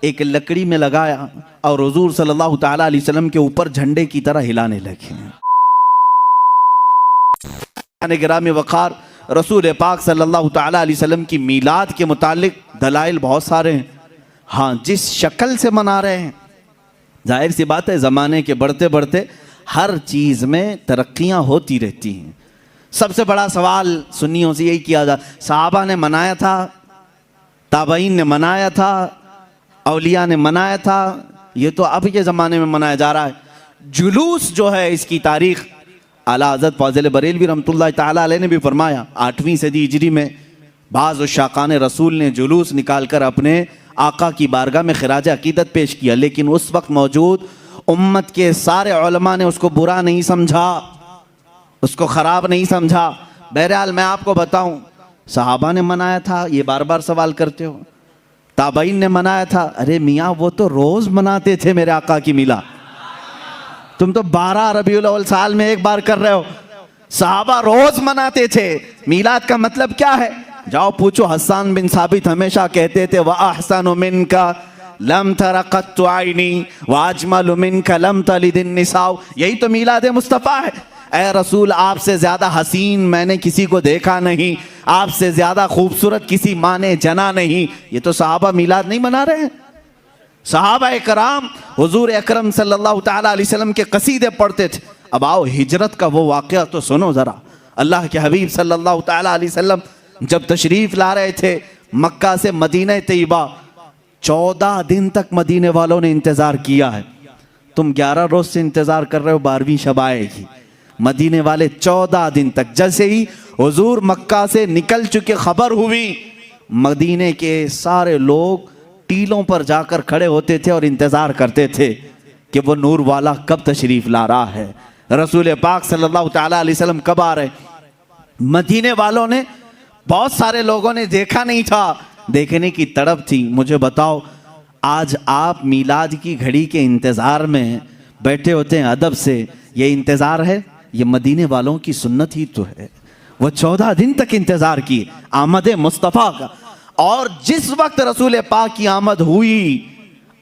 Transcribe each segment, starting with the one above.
एक लकड़ी में लगाया और हुजूर सल्लल्लाहु ताला अलैहि वसल्लम के ऊपर झंडे की तरह हिलाने लगे। गिरामी वक़ार, रसूल पाक सल्लल्लाहु ताला अलैहि वसल्लम की मीलाद के मुतालिक दलाइल बहुत सारे हैं। हाँ, जिस शक्ल से मना रहे हैं, जाहिर सी बात है ज़माने के बढ़ते बढ़ते हर चीज़ में तरक्कियाँ होती रहती हैं। सबसे बड़ा सवाल सुन्नियों से यही किया जा, सहाबा ने मनाया था, ताबईन ने मनाया था, औलिया ने मनाया था, ये तो अब के ज़माने में मनाया जा रहा है। जुलूस जो है इसकी तारीख़ आला हज़रत फ़ाज़िल बरेलवी रहमतुल्लाह ताला अलैह ने भी फरमाया। 8वीं सदी हिजरी में बाज़ शाकान रसूल ने जुलूस निकाल कर अपने आका की बारगाह में खिराज अकीदत पेश किया, लेकिन उस वक्त मौजूद उम्मत के सारे उलमा ने उसको बुरा नहीं समझा, उसको ख़राब नहीं समझा। बहरहाल मैं आपको बताऊं, सहाबा ने मनाया था, ये बार बार सवाल करते हो। ताबईन ने मनाया था, अरे मियाँ वो तो रोज़ मनाते थे मेरे आका की मिला, तुम तो 12 रबीउल अव्वल साल में एक बार कर रहे हो। सहाबा रोज़ मनाते थे। मीलाद का मतलब क्या है? जाओ पूछो, हसन बिन साबित हमेशा कहते थे व अहसनु मिनका लम तरा कत्तु आइनी व अजमलु मिनका लम तलिदिन निसाउ। यही तो मीलाद मुस्तफ़ा है। ऐ रसूल, आपसे ज़्यादा हसीन मैंने किसी को देखा नहीं, आपसे ज़्यादा खूबसूरत किसी माँ ने जना नहीं। ये तो सहाबा मीलाद नहीं मना रहे हैं। सहाबा कराम हुजूर अकरम सल्लल्लाहु ताला अलैहि वसल्लम के कसीदे पढ़ते थे। अब आओ हिजरत का वो वाक़या तो सुनो ज़रा। अल्लाह के हबीब सल्लल्लाहु ताला अलैहि वसल्लम जब तशरीफ़ ला रहे थे मक्का से मदीना तैयबा, 14 दिन तक मदीने वालों ने इंतज़ार किया है। तुम 11 रोज़ से इंतज़ार कर रहे हो 12वीं शब आएगी। मदीने वाले 14 दिन तक, जैसे ही हुजूर मक्का से निकल चुके खबर हुई, मदीने के सारे लोग टीलों पर जाकर खड़े होते थे और इंतज़ार करते थे कि वो नूर वाला कब तशरीफ़ ला रहा है, रसूल पाक सल्लल्लाहु ताला अलैहि वसल्लम कब आ रहे। मदीने वालों ने, बहुत सारे लोगों ने देखा नहीं था, देखने की तड़प थी। मुझे बताओ, आज आप मीलाद की घड़ी के इंतज़ार में बैठे होते हैं अदब से, ये इंतज़ार है? ये मदीने वालों की सुन्नत ही तो है। वो 14 दिन तक इंतज़ार किए आमद मुस्तफ़ा का। और जिस वक्त रसूल पाक की आमद हुई,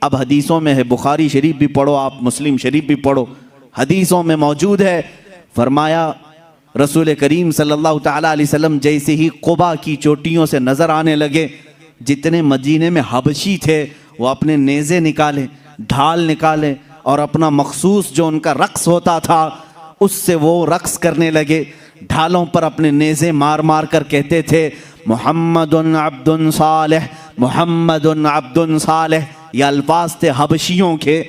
अब हदीसों में है, बुखारी शरीफ भी पढ़ो आप, मुस्लिम शरीफ भी पढ़ो, हदीसों में मौजूद है, फरमाया रसूल करीम सल्लल्लाहु ताला अलैहि वसल्लम जैसे ही क़ुबा की चोटियों से नज़र आने लगे, जितने मदीने में हबशी थे वो अपने नेज़े निकाले, ढाल निकाले और अपना मखसूस जो उनका रक्स होता था उससे वो रक्स करने लगे। ढालों पर अपने नेज़े मार मार कर कहते थे मुहम्मदुन अब्दुन सालेह, मुहम्मदुन अब्दुन सालेह। ये अल्फाज थे हबशियों के।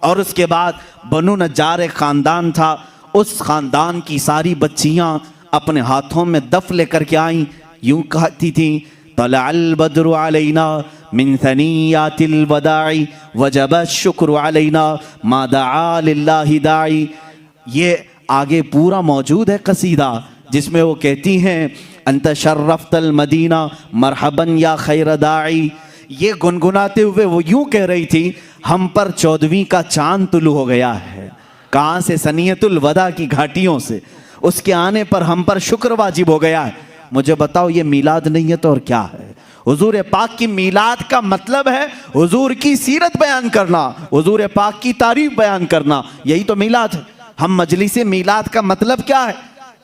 और उसके बाद बनु नज्जार एक ख़ानदान था, उस ख़ानदान की सारी बच्चियाँ अपने हाथों में दफ लेकर के आईं, यूँ कहती थीं तलअल बद्रु अलैना मिन सनियातिल वदाई वजब शुक्र अलैना मा दआ लिल्लाहि दाई। ये आगे पूरा मौजूद है कसीदा, जिसमें वो कहती हैं अंत शर्रफ्तल मदीना मरहबन या खैर दाई। ये गुनगुनाते हुए वो यूं कह रही थी, हम पर 14वीं का चांद तुलू हो गया है। कहाँ से? सनियतुल वदा की घाटियों से। उसके आने पर हम पर शुक्र वाजिब हो गया है। मुझे बताओ, ये मीलाद नहीं है तो और क्या है? हुजूर पाक की मीलाद का मतलब है हुजूर की सीरत बयान करना, हुजूर पाक की तारीफ बयान करना, यही तो मीलाद है। हम मजलिस मीलाद का मतलब क्या है?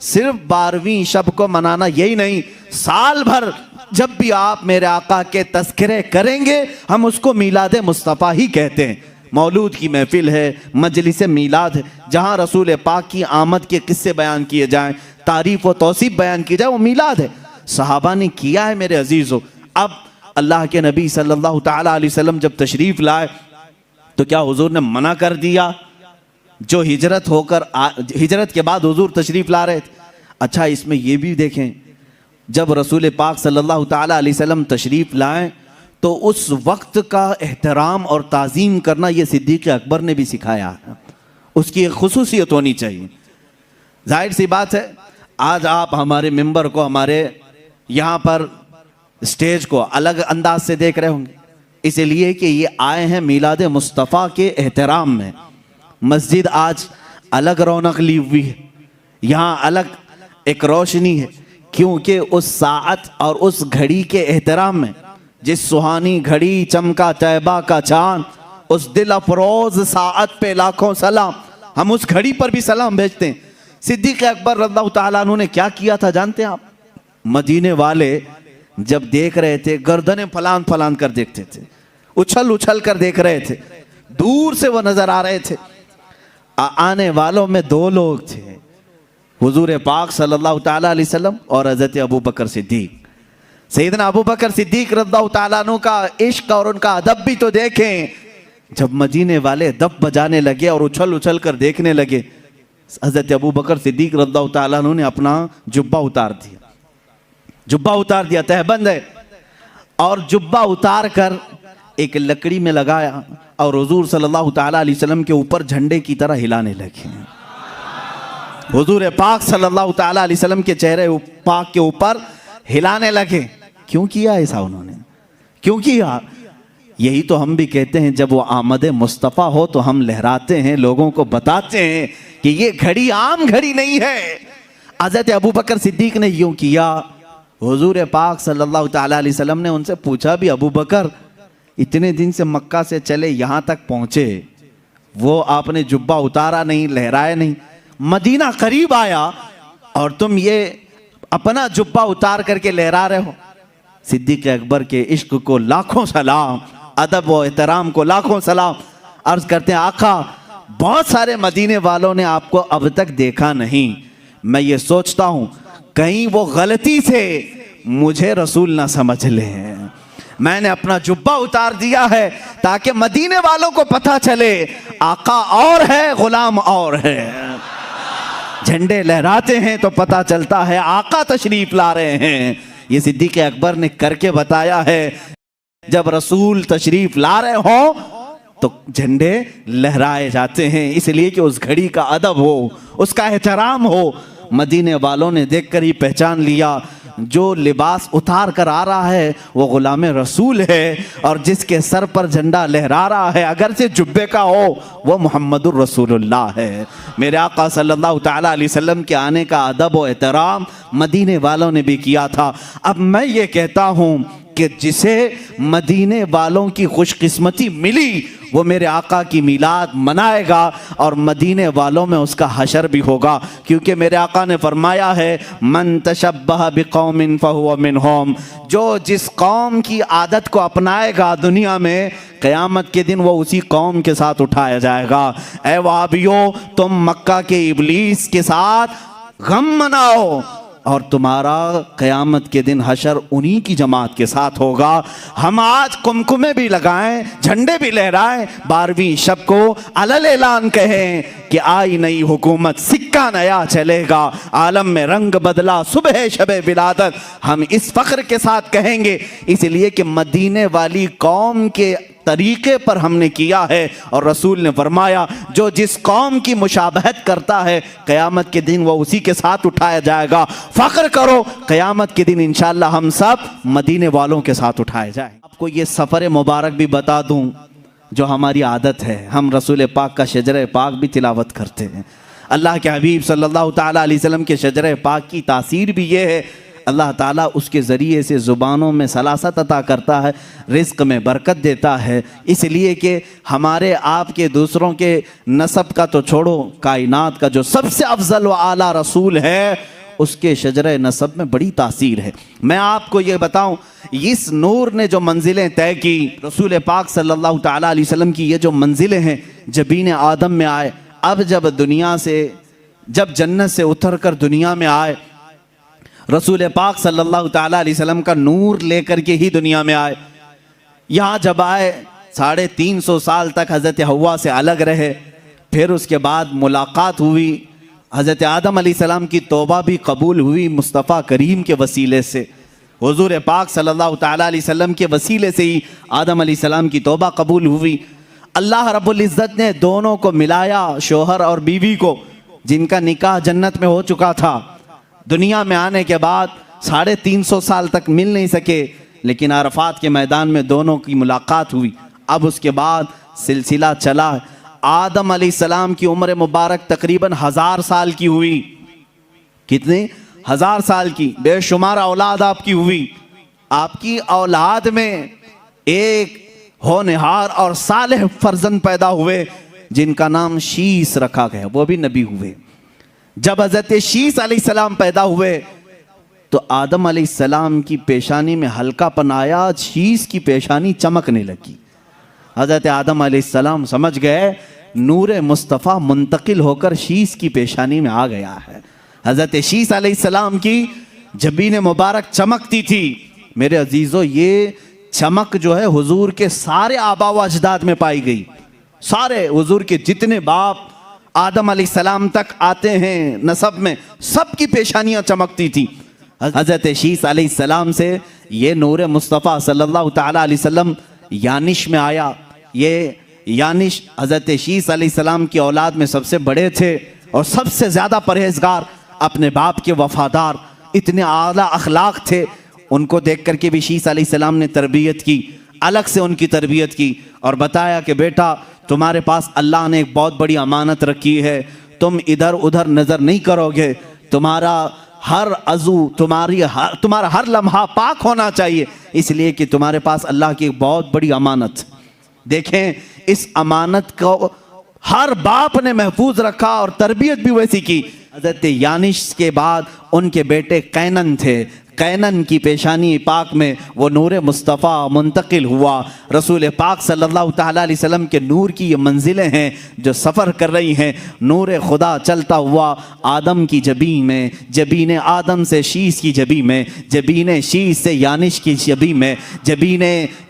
सिर्फ 12वीं शब को मनाना, यही नहीं, साल भर जब भी आप मेरे आका के तज़किरे करेंगे हम उसको मीलाद मुस्तफ़ा ही कहते हैं। मौलूद की महफिल है, मजलिस मीलाद है, जहाँ रसूल पाक की आमद के किस्से बयान किए जाएं, तारीफ़ व तौसीफ़ बयान की जाए, वो मीलाद है। सहाबा ने किया है मेरे अजीज़ों। अब अल्लाह के नबी सल्लल्लाहु ताला अलैहि वसल्लम जब तशरीफ़ लाए तो क्या हुजूर ने मना कर दिया? जो हिजरत के बाद हुजूर तशरीफ़ ला रहे थे। अच्छा, इसमें ये भी देखें, जब रसूल पाक सल्लल्लाहु ताला अलैहि वसल्लम तशरीफ़ लाएं तो उस वक्त का एहतराम और ताज़ीम करना ये सिद्दीक़ अकबर ने भी सिखाया है। उसकी एक खुसूसियत होनी चाहिए। जाहिर सी बात है, आज आप हमारे मिंबर को, हमारे यहाँ पर स्टेज को अलग अंदाज से देख रहे होंगे, इसलिए कि ये आए हैं मीलाद मुस्तफ़ा के एहतराम में। मस्जिद आज अलग रौनक ली हुई है, यहाँ अलग एक रोशनी है, क्योंकि उस साअत और उस घड़ी के एहतराम में जिस सुहानी घड़ी चमका तैबा का चांद, उस दिल अफरोज साअत पे लाखों सलाम। हम उस घड़ी पर भी सलाम भेजते हैं। सिद्दीक अकबर रज़ियल्लाहु ताला अन्हु ने क्या किया था जानते हैं आप? मदीने वाले जब देख रहे थे, गर्दनें फलान फलान कर देखते थे, उछल उछल कर देख रहे थे, दूर से वो नजर आ रहे थे। आने वालों में दो लोग थे, हुजूर पाक सल्लल्लाहु ताला अलैहि वसल्लम और हज़रत अबू बकर सिद्दीक। सैयदना अबू बकर सिद्दीक रज़ियल्लाहु ताला अन्हु का इश्क और उनका अदब भी तो देखें। जब मदीने वाले दब बजाने लगे और उछल उछल कर देखने लगे, हज़रत अबू बकर सिद्दीक रज़ियल्लाहु ताला अन्हु ने अपना जुब्बा उतार दिया। जुब्बा उतार दिया, तहबंद है, और जुब्बा उतार कर एक लकड़ी में लगाया और हुजूर सल्लल्लाहु ताला अलैहि वसल्लम के ऊपर झंडे की तरह हिलाने लगे। हुजूर पाक सल्लल्लाहु ताला अलैहि वसल्लम के चेहरे पाक के ऊपर हिलाने लगे। क्यों किया ऐसा उन्होंने? क्यों किया? यही तो हम भी कहते हैं, जब वो आमद मुस्तफ़ा हो तो हम लहराते हैं, लोगों को बताते हैं कि ये घड़ी आम घड़ी नहीं है। हज़रत अबू बकर सिद्दीक ने यूं किया। हुजूर पाक सल्लल्लाहु ताला अलैहि वसल्लम ने उनसे पूछा भी, अबू बकर इतने दिन से मक्का से चले यहाँ तक पहुँचे, वो आपने जुब्बा उतारा नहीं, लहराया नहीं, मदीना करीब आया और तुम ये अपना जुब्बा उतार करके लहरा रहे हो। सिद्दीक अकबर के इश्क को लाखों सलाम, अदब व एहतराम को लाखों सलाम। अर्ज करते हैं, आका बहुत सारे मदीने वालों ने आपको अब तक देखा नहीं, मैं ये सोचता हूँ कहीं वो गलती से मुझे रसूल ना समझ लें। मैंने अपना जुब्बा उतार दिया है ताकि मदीने वालों को पता चले आका और है, गुलाम और है। झंडे लहराते हैं तो पता चलता है आका तशरीफ ला रहे हैं। ये सिद्दीक अकबर ने करके बताया है। जब रसूल तशरीफ ला रहे हो तो झंडे लहराए जाते हैं, इसलिए कि उस घड़ी का अदब हो, उसका एहतराम हो। मदीने वालों ने देखकर ही पहचान लिया, जो लिबास उतार कर आ रहा है वो गुलाम रसूल है, और जिसके सर पर झंडा लहरा रहा है अगर से जुब्बे का हो वो मुहम्मदुर रसूलुल्लाह है। मेरे आका सल्लल्लाहु ताला अलैहि वसल्लम के आने का अदब व एहतराम मदीने वालों ने भी किया था। अब मैं ये कहता हूँ कि जिसे मदीने वालों की खुशकिस्मती मिली वो मेरे आका की मीलाद मनाएगा और मदीने वालों में उसका हशर भी होगा, क्योंकि मेरे आका ने फरमाया है, मन तशब्बह बिकौमिन फहुव मिनहुम, जो जिस कौम की आदत को अपनाएगा दुनिया में, क़यामत के दिन वो उसी कौम के साथ उठाया जाएगा। ऐ वहाबियो, तुम मक्का के इब्लीस के साथ गम मनाओ और तुम्हारा क़यामत के दिन हशर उन्हीं की जमात के साथ होगा। हम आज कुमकुमे भी लगाएं, झंडे भी लहराएं, 12वीं शब को अलल ऐलान कहें कि आई नई हुकूमत, सिक्का नया चलेगा, आलम में रंग बदला, सुबह शबे विलादत। हम इस फ़ख्र के साथ कहेंगे, इसलिए कि मदीने वाली कौम के तरीके पर हमने किया है। और रसूल ने फरमाया, जो जिस कौम की मुशाबहत करता है क़यामत के दिन वो उसी के साथ उठाया जाएगा। फ़ख्र करो, क़यामत के दिन इंशाअल्लाह हम सब मदीने वालों के साथ उठाए जाए। आपको ये सफ़र मुबारक भी बता दूं, जो हमारी आदत है, हम रसूल पाक का शजर पाक भी तिलावत करते हैं। अल्लाह के हबीब सल्लल्लाहु ताला अलैहि वसल्लम के शजर पाक की तासीर भी ये है, अल्लाह ताला उसके ज़रिए से ज़ुबानों में सलासत अता करता है, रिज़्क़ में बरकत देता है। इसलिए कि हमारे आपके दूसरों के नसब का तो छोड़ो, कायनात का जो सबसे अफजल व आला रसूल है उसके शजरे नसब में बड़ी तासीर है। मैं आपको ये बताऊं, इस नूर ने जो मंजिलें तय की, रसूल पाक सल्लल्लाहु ताला अलैहि वसल्लम की ये जो मंजिलें हैं, जबीन आदम में आए, अब जब दुनिया से, जब जन्नत से उतर कर दुनिया में आए, रसूल पाक सल्लल्लाहु ताला अलैहि वसल्लम का नूर लेकर के ही दुनिया में आए। यहाँ जब आए 350 साल तक हज़रत हव्वा से अलग रहे, फिर उसके बाद मुलाकात हुई, हज़रत आदम अलैहिस्सलाम की तौबा भी कबूल हुई मुस्तफ़ा करीम के वसीले से। हुज़ूर पाक सल्लल्लाहु ताला अलैहि वसल्लम के वसीले से ही आदम अलैहिस्सलाम की तौबा कबूल हुई। अल्लाह रब्बुल इज़्ज़त ने दोनों को मिलाया, शोहर और बीवी को, जिनका निकाह जन्नत में हो चुका था। दुनिया में आने के बाद 350 साल तक मिल नहीं सके, लेकिन अरफात के मैदान में दोनों की मुलाकात हुई। अब उसके बाद सिलसिला चला। आदम अलैहिस्सलाम की उम्र मुबारक तकरीबन 1000 साल की हुई। कितने? 1000 साल की, बेशुमार औलाद आपकी हुई। आपकी औलाद में एक होनहार और सालेह फर्जंद पैदा हुए जिनका नाम शीस रखा गया, वो भी नबी हुए। जब हजरत शीस अलैहिस्सलाम पैदा हुए तो आदम अलैहिस्सलाम की पेशानी में हल्कापन आया, शीस की पेशानी चमकने लगी। हजरत आदम अलैहिस्सलाम समझ गए नूर मुस्तफ़ा मुंतकिल होकर शीस की पेशानी में आ गया है। हजरत शीस अलैहिस्सलाम की जबीन मुबारक चमकती थी। मेरे अजीजों, ये चमक जो है हुजूर के सारे आबा व अजदाद में पाई गई। सारे हुजूर के जितने बाप आदम अलैहिस्सलाम तक आते हैं नसब में, सबकी पेशानियां चमकती थी। हजरत शीस अलैहिस्सलाम से ये नूर मुस्तफ़ा सल्लल्लाहु तआला अलैहि वसल्लम यानिश में आया। ये यानिश हजरत शीस अलैहिस्सलाम की औलाद में सबसे बड़े थे और सबसे ज़्यादा परहेजगार, अपने बाप के वफादार, इतने आला अखलाक थे। उनको देख करके भी शीस अलैहिस्सलाम ने तरबियत की, अलग से उनकी तरबियत की और बताया कि बेटा तुम्हारे पास अल्लाह ने एक बहुत बड़ी अमानत रखी है, तुम इधर उधर नज़र नहीं करोगे, तुम्हारा हर अज़ू, तुम्हारा हर लम्हा पाक होना चाहिए, इसलिए कि तुम्हारे पास अल्लाह की एक बहुत बड़ी अमानत। देखें, इस अमानत को हर बाप ने महफूज रखा और तरबियत भी वैसी की। हज़रत यानिश के बाद उनके बेटे कैनन थे। कैनन की पेशानी पाक में वो नूर मुस्तफ़ा मुंतकिल हुआ। रसूल पाक सल्लल्लाहु तआला अलैहि वसल्लम के नूर की ये मंजिलें हैं जो सफ़र कर रही हैं। नूर खुदा चलता हुआ आदम की जबी में, जबीन आदम से शीस की जबी में, जबीन शीस से यानिश की जबी में, जबीन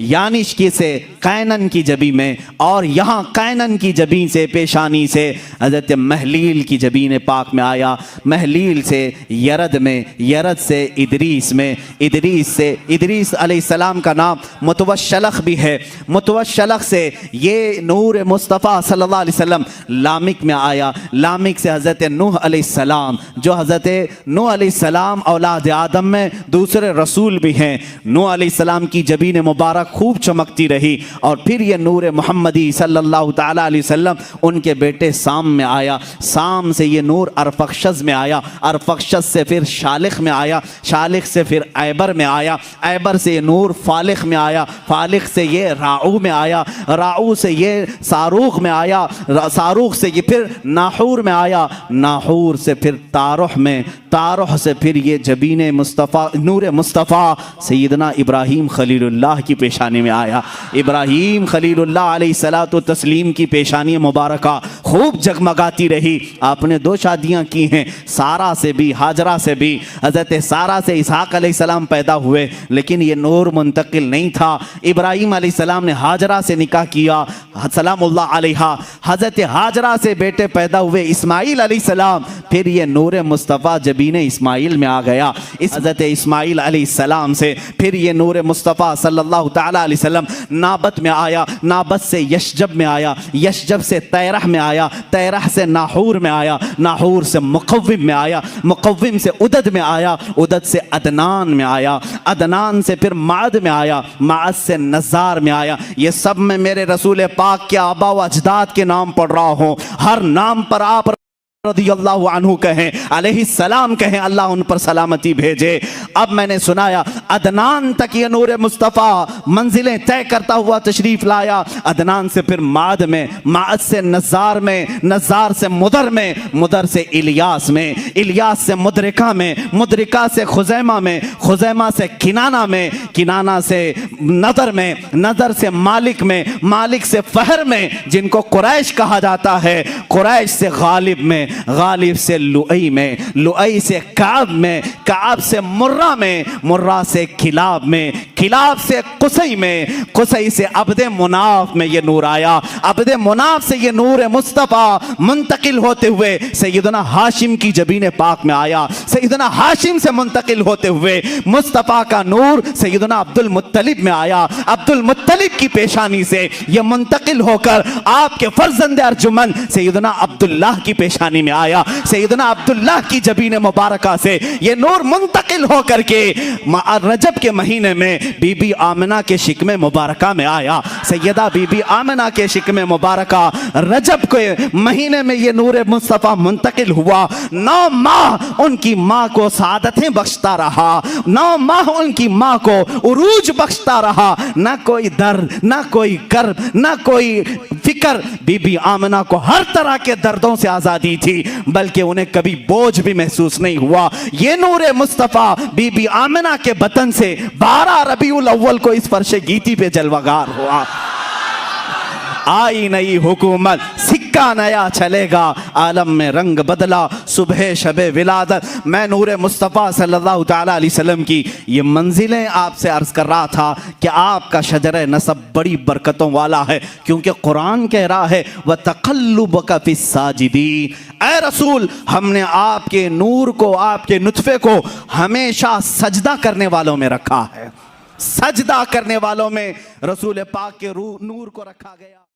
यानिश की से कैनन की जबी में, और यहाँ कैनन की जबी से पेशानी से हज़रत महलील की जबीन पाक में आया। महलील से यरद में, यरद से इदरीस में, इदरीस से इदरीस अलैहिस्सलाम का नाम मुतवश्शलख भी है। मुतवश्शलख से ये नूर मुस्तफ़ा सल्लल्लाहु अलैहि वसल्लम लामिक में आया। लामिक से हज़रत नूह अलैहिस्सलाम, जो हज़रत नूह अलैहिस्सलाम औलाद आदम में दूसरे रसूल भी हैं। नूह अलैहिस्सलाम की जबीन मुबारक खूब चमकती रही और फिर ये नूर मोहम्मदी सल्लल्लाहु तआला अलैहि वसल्लम उनके बेटे साम में आया। साम से ये नूर अरफक्षस में आया। अरफक्षस से फिर शालिख में आया। शालिख से फिर ऐबर में आया। ऐबर से ये नूर फालिख में आया। फालिख से ये राऊ में आया। राऊ से ये सारूख में आया। सारूख से ये फिर नाहूर में आया। नाहूर से फिर तारुह में। तारुह से फिर ये जबीन मुस्तफ़ा, नूर मुस्तफ़ा सैयदना इब्राहीम खलीलुल्लाह की पेशानी में आया। इब्राहीम खलीलुल्लाह अलैहिस्सलातु तस्लीम की पेशानी मुबारका खूब जगमगाती रही। आपने 2 शादियाँ की हैं, सारा से भी, हाजरा से भी। हज़रत सारा से इसहाक अलैहिस्सलाम पैदा हुए, लेकिन ये नूर मुंतकिल नहीं था। इब्राहीम अलैहिस्सलाम ने हाजरा से निकाह किया, सलामुल्लाह अलैहा। हज़रत हाजरा से बेटे पैदा हुए इस्माईल अलैहिस्सलाम, फिर ये नूर मुस्तफ़ा जबीन इस्माईल में आ गया। इस हज़रत इस्माईल अलैहिस्सलाम से फिर ये नूर मुस्तफ़ा सल्लल्लाहु तआला अलैहि वसल्लम नाबत में आया। नाबत से यशजब में आया। यशजब से तैरह में आया। तैरह से नाहूर में आया। नाहूर से मुक़व्विम में आया। मुक़व्विम से उदद में आया। उदद से अदनान में आया। अदनान से फिर माद में आया। माद से नज़ार में आया। ये सब मैं मेरे रसूल पाक के आबा व अजदाद के नाम पढ़ रहा हूँ। हर नाम पर आप रज़ियल्लाहु अन्हु कहें, अलैहिस्सलाम कहें, अल्लाह उन पर सलामती भेजे। अब मैंने सुनाया अदनान तक ये नूर मुस्तफ़ा मंजिलें तय करता हुआ तशरीफ़ लाया। अदनान से फिर माद में, माद से नज़ार में, नज़ार से मुदर में, मुदर से इलियास में, इलियास से मुदरिका में, मुदरिका से खुज़ैमा में, खुज़ैमा से किनाना में, किनाना से नदर में, नदर से मालिक में, मालिक से फहर में, जिनको कुरैश कहा जाता है, कुरैश से गालिब में, गालिब से लुई में, लुई से काब में, काब से मुर्रा में, मुर्रा से खिलाब में, खिलाब से कुसई में, कुसई से अब्दे मुनाफ में ये नूर आया। अब्दे मुनाफ से ये नूर मुस्तफ़ा मुंतकिल होते हुए सैयदना हाशिम की जबीन पाक में आया। सैयदना हाशिम से मुंतकिल होते हुए मुस्तफ़ा का नूर सैयदना अब्दुल मुत्तलिब में आया। अब्दुल मुत्तलिब की पेशानी से ये मुंतकिल होकर आपके फर्जंद अर्जुमन सैयदना अब्दुल्लाह की पेशानी में आया। सैयदना अब्दुल्लाह की जबीन मुबारका से ये नूर मुंतकिल होकर के रजब के महीने में बीबी आमिना के शिकमे मुबारका में आया। सैयदा बीबी आमिना के शिकमे मुबारका रजब के महीने में ये नूर मुस्तफ़ा मुंतकिल हुआ। 9 माह उनकी माँ को सादतें बख्शता रहा, 9 माह उनकी माँ को उरूज बख्शता रहा। ना कोई दर्द, ना कोई कर्ब, ना कोई फिक्र। बीबी आमिना को हर तरह के दर्दों से आज़ादी थी, बल्कि उन्हें कभी बोझ भी महसूस नहीं हुआ। ये नूर मुस्तफ़ा बीबी आमिना के बतन से 12 रबीउल अव्वल को इस फर्शे गीती पे जलवागार हुआ। आई नई हुकूमत, सिक्का नया चलेगा, आलम में रंग बदला, सुबह शबे विलादत। मैं नूर मुस्तफ़ा सल्लल्लाहु तआला अलैहि वसल्लम की ये मंजिलें आपसे अर्ज़ कर रहा था कि आपका शजर नसब बड़ी बरकतों वाला है, क्योंकि कुरान कह रहा है व तक़ल्लुबका फ़िस्साजिदीन। ऐ रसूल, हमने आपके नूर को, आपके नुतफ़े को हमेशा सजदा करने वालों में रखा है। सजदा करने वालों में रसूल पाक के नूर को रखा गया।